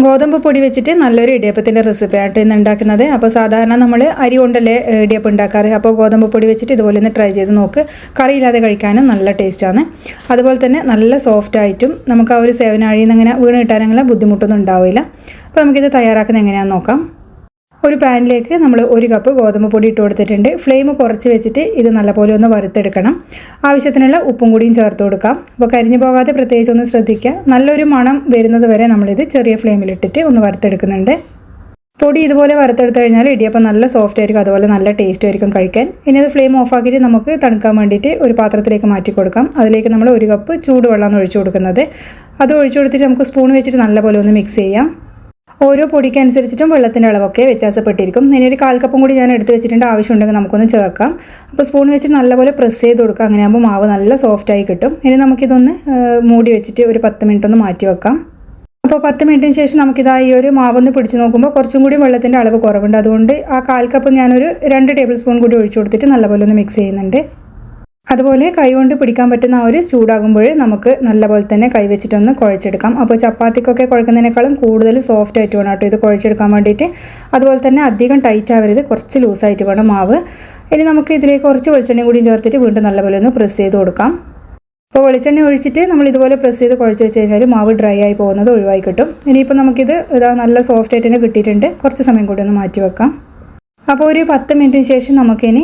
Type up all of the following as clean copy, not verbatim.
ഗോതമ്പ് പൊടി വെച്ചിട്ട് നല്ലൊരു ഇടിയപ്പത്തിൻ്റെ റെസിപ്പിയാണ് ഇന്ന് ഉണ്ടാക്കുന്നത്. അപ്പോൾ സാധാരണ നമ്മൾ അരി കൊണ്ടല്ലേ ഇടിയപ്പം ഉണ്ടാക്കാറ്. അപ്പോൾ ഗോതമ്പ് പൊടി വെച്ചിട്ട് ഇതുപോലെ ഒന്ന് ട്രൈ ചെയ്ത് നോക്ക്. കറിയില്ലാതെ കഴിക്കാനും നല്ല ടേസ്റ്റാണ്. അതുപോലെ തന്നെ നല്ല സോഫ്റ്റ് ആയിട്ടും നമുക്ക് ആ ഒരു സേവനാഴിയിൽ നിന്ന് അങ്ങനെ വീണ് കിട്ടാനങ്ങനെ ബുദ്ധിമുട്ടൊന്നും ഉണ്ടാവില്ല. അപ്പോൾ നമുക്കിത് തയ്യാറാക്കുന്നത് എങ്ങനെയാണെന്ന് നോക്കാം. ഒരു പാനിലേക്ക് നമ്മൾ 1 കപ്പ് ഗോതമ്പ് പൊടി ഇട്ട് കൊടുത്തിട്ടുണ്ട്. ഫ്ലെയിം കുറച്ച് വെച്ചിട്ട് ഇത് നല്ലപോലെ ഒന്ന് വറുത്തെടുക്കണം. ആവശ്യത്തിനുള്ള ഉപ്പും കൂടിയും ചേർത്ത് കൊടുക്കാം. അപ്പോൾ കരിഞ്ഞു പോകാതെ പ്രത്യേകിച്ച് ഒന്ന് ശ്രദ്ധിക്കുക. നല്ലൊരു മണം വരുന്നത് വരെ നമ്മളിത് ചെറിയ ഫ്ലെയിമിലിട്ടിട്ട് ഒന്ന് വറുത്തെടുക്കുന്നുണ്ട്. പൊടി ഇതുപോലെ വറുത്തെടുത്ത് കഴിഞ്ഞാൽ ഇടിയപ്പം നല്ല സോഫ്റ്റ് ആയിരിക്കും, അതുപോലെ നല്ല ടേസ്റ്റ് ആയിരിക്കും കഴിക്കാൻ. ഇനി അത് ഫ്ലെയിം ഓഫാക്കിയിട്ട് നമുക്ക് തണുക്കാൻ വേണ്ടിയിട്ട് ഒരു പാത്രത്തിലേക്ക് മാറ്റി കൊടുക്കാം. അതിലേക്ക് നമ്മൾ 1 കപ്പ് ചൂടുവെള്ളമാണ് ഒഴിച്ചു കൊടുക്കുന്നത്. അത് ഒഴിച്ചു കൊടുത്തിട്ട് നമുക്ക് സ്പൂൺ വെച്ചിട്ട് നല്ലപോലെ ഒന്ന് മിക്സ് ചെയ്യാം. ഓരോ പൊടിക്കനുസരിച്ചിട്ടും വെള്ളത്തിൻ്റെ അളവൊക്കെ വ്യത്യാസപ്പെട്ടിരിക്കും. ഇനി ഒരു 1/4 കപ്പും കൂടി ഞാൻ എടുത്ത് വെച്ചിട്ടുണ്ട്. ആവശ്യമുണ്ടെങ്കിൽ നമുക്കൊന്ന് ചേർക്കാം. അപ്പോൾ സ്പൂൺ വെച്ചിട്ട് നല്ലപോലെ പ്രസ് ചെയ്ത് കൊടുക്കുക. അങ്ങനെയാകുമ്പോൾ മാവ് നല്ല സോഫ്റ്റായി കിട്ടും. ഇനി നമുക്കിതൊന്ന് മൂടി വെച്ചിട്ട് ഒരു 10 മിനിറ്റ് ഒന്ന് മാറ്റി വെക്കാം. അപ്പോൾ 10 മിനിറ്റിന് ശേഷം നമുക്കിതാ ഈ ഒരു മാവൊന്ന് പിടിച്ച് നോക്കുമ്പോൾ കുറച്ചും കൂടി വെള്ളത്തിൻ്റെ അളവ് കുറവുണ്ട്. അതുകൊണ്ട് ആ 1/4 കപ്പ് ഞാനൊരു 2 ടേബിൾ സ്പൂൺ കൂടി ഒഴിച്ചു കൊടുത്തിട്ട് നല്ലപോലെ ഒന്ന് മിക്സ് ചെയ്യുന്നുണ്ട്. അതുപോലെ കൈകൊണ്ട് പിടിക്കാൻ പറ്റുന്ന ആ ഒരു ചൂടാകുമ്പോൾ നമുക്ക് നല്ലപോലെ തന്നെ കൈവച്ചിട്ടൊന്ന് കുഴച്ചെടുക്കാം. അപ്പോൾ ചപ്പാത്തിക്കൊക്കെ കുഴക്കുന്നതിനേക്കാളും കൂടുതൽ സോഫ്റ്റ് ആയിട്ട് വേണം കേട്ടോ ഇത് കുഴച്ചെടുക്കാൻ വേണ്ടിയിട്ട്. അതുപോലെ തന്നെ അധികം ടൈറ്റ് ആവരുത്, കുറച്ച് ലൂസായിട്ട് വേണം മാവ്. ഇനി നമുക്ക് ഇതിലേക്ക് കുറച്ച് വെളിച്ചെണ്ണയും കൂടി ചേർത്തിട്ട് വീണ്ടും നല്ലപോലെ ഒന്ന് പ്രസ് ചെയ്ത് കൊടുക്കാം. അപ്പോൾ വെളിച്ചെണ്ണ ഒഴിച്ചിട്ട് നമ്മൾ ഇതുപോലെ പ്രസ് ചെയ്ത് കുഴച്ച് വെച്ച് കഴിഞ്ഞാൽ മാവ് ഡ്രൈ ആയി പോകുന്നത് ഒഴിവായി കിട്ടും. ഇനിയിപ്പോൾ നമുക്കിത് ഇതാ നല്ല സോഫ്റ്റ് ആയിട്ട് തന്നെ കിട്ടിയിട്ടുണ്ട്. കുറച്ച് സമയം കൂടി ഒന്ന് മാറ്റി വെക്കാം. അപ്പോൾ ഒരു 10 മിനിറ്റിന് ശേഷം നമുക്കിനി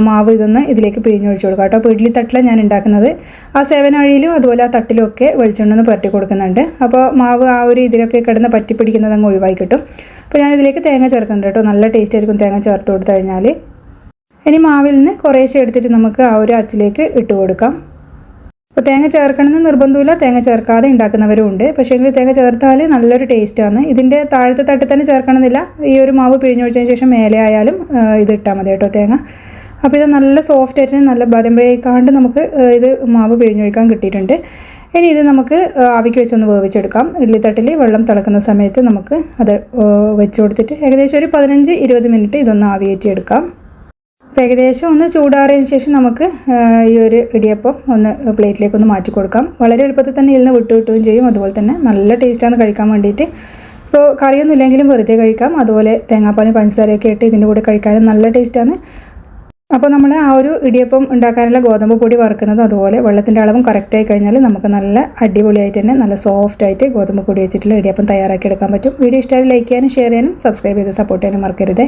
മാവ് ഇതൊന്ന് ഇതിലേക്ക് പിഴിഞ്ഞൊഴിച്ച് കൊടുക്കാം കേട്ടോ. അപ്പോൾ ഇഡ്ഡലി തട്ടിലാണ് ഞാൻ ഉണ്ടാക്കുന്നത്. ആ സേവനാഴിയിലും അതുപോലെ ആ തട്ടിലും ഒക്കെ വെളിച്ചെണ്ണ ഒന്ന് പുരട്ടി കൊടുക്കുന്നുണ്ട്. അപ്പോൾ മാവ് ആ ഒരു ഇതിലൊക്കെ കിടന്ന് പറ്റി പിടിക്കുന്നത് അങ്ങ് ഒഴിവായി കിട്ടും. അപ്പോൾ ഞാനിതിലേക്ക് തേങ്ങ ചേർക്കുന്നുണ്ട് കേട്ടോ. നല്ല ടേസ്റ്റ് ആയിരിക്കും തേങ്ങ ചേർത്ത് കൊടുത്തു കഴിഞ്ഞാൽ. ഇനി മാവിൽ നിന്ന് കുറേശ്ശെ എടുത്തിട്ട് നമുക്ക് ആ ഒരു അച്ചിലേക്ക് ഇട്ട് കൊടുക്കാം. അപ്പോൾ തേങ്ങ ചേർക്കണമെന്ന് നിർബന്ധമില്ല, തേങ്ങ ചേർക്കാതെ ഉണ്ടാക്കുന്നവരും ഉണ്ട്. പക്ഷേ എങ്കിൽ തേങ്ങ ചേർത്താൽ നല്ലൊരു ടേസ്റ്റാണ്. ഇതിൻ്റെ താഴത്തെ തട്ടിൽ തന്നെ ചേർക്കണമെന്നില്ല. ഈ ഒരു മാവ് പിഴിഞ്ഞൊഴിച്ചതിന് ശേഷം മേലെ ആയാലും ഇത് ഇട്ടാൽ മതി കേട്ടോ തേങ്ങ. അപ്പോൾ ഇത് നല്ല സോഫ്റ്റ് ആയിട്ട് നല്ല ബദംബയായിക്കാണ്ട് നമുക്ക് ഇത് മാവ് പിഴിഞ്ഞൊഴിക്കാൻ കിട്ടിയിട്ടുണ്ട്. ഇനി ഇത് നമുക്ക് ആവിക്ക് വെച്ചൊന്ന് വേവിച്ചെടുക്കാം. ഇഡ്ഡലിത്തട്ടിൽ വെള്ളം തിളക്കുന്ന സമയത്ത് നമുക്ക് അത് വെച്ച് കൊടുത്തിട്ട് ഏകദേശം ഒരു 15-20 മിനിറ്റ് ഇതൊന്ന് ആവിയേറ്റിയെടുക്കാം. അപ്പോൾ ഏകദേശം ഒന്ന് ചൂടാറിയതിന് ശേഷം നമുക്ക് ഈ ഒരു ഇടിയപ്പം ഒന്ന് പ്ലേറ്റിലേക്ക് ഒന്ന് മാറ്റി കൊടുക്കാം. വളരെ എളുപ്പത്തിൽ തന്നെ ഇതിൽ നിന്ന് കിട്ടുകയും ചെയ്യും. അതുപോലെ തന്നെ നല്ല ടേസ്റ്റാണ് കഴിക്കാൻ വേണ്ടിയിട്ട്. ഇപ്പോൾ കറിയൊന്നും ഇല്ലെങ്കിലും വെറുതെ കഴിക്കാം. അതുപോലെ തേങ്ങാപ്പാലും പഞ്ചസാരയൊക്കെ ഇട്ട് ഇതിൻ്റെ കൂടെ കഴിക്കാനും നല്ല ടേസ്റ്റാണ്. അപ്പോൾ നമ്മൾ ആ ഒരു ഇടിയപ്പം ഉണ്ടാക്കാനുള്ള ഗോതമ്പ് പൊടി വറുക്കുന്നത് അതുപോലെ വെള്ളത്തിൻ്റെ അളവും കറക്റ്റായി കഴിഞ്ഞാൽ നമുക്ക് നല്ല അടിപൊളിയായിട്ട് തന്നെ നല്ല സോഫ്റ്റായിട്ട് ഗോതമ്പ് പൊടി വെച്ചിട്ടുള്ള ഇടിയപ്പം തയ്യാറാക്കി എടുക്കാൻ പറ്റും. വീഡിയോ ഇഷ്ടമായി ലൈക്ക് ചെയ്യാനും ഷെയർ ചെയ്യാനും സബ്സ്ക്രൈബ് ചെയ്ത് സപ്പോർട്ട് ചെയ്യാനും മറക്കരുത്.